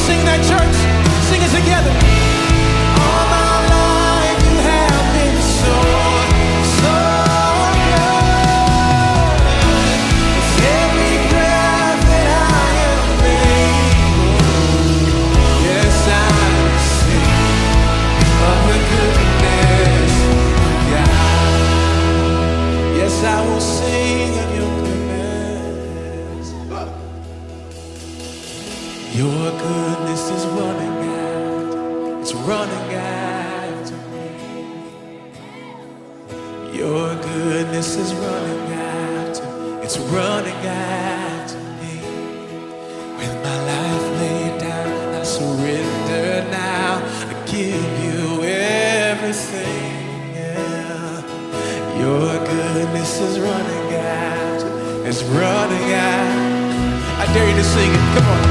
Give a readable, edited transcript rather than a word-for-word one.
Sing that, church. Sing it together. All my life you have been so, so good. With every breath that I am able, yes, I will sing of the goodness of God. Yes, I will sing of your goodness. Your goodness is running out, it's running after me. Your goodness is running after, it's running after me. With my life laid down, I surrender now. I give you everything, yeah. Your goodness is running after, it's running after. I dare you to sing it, come on.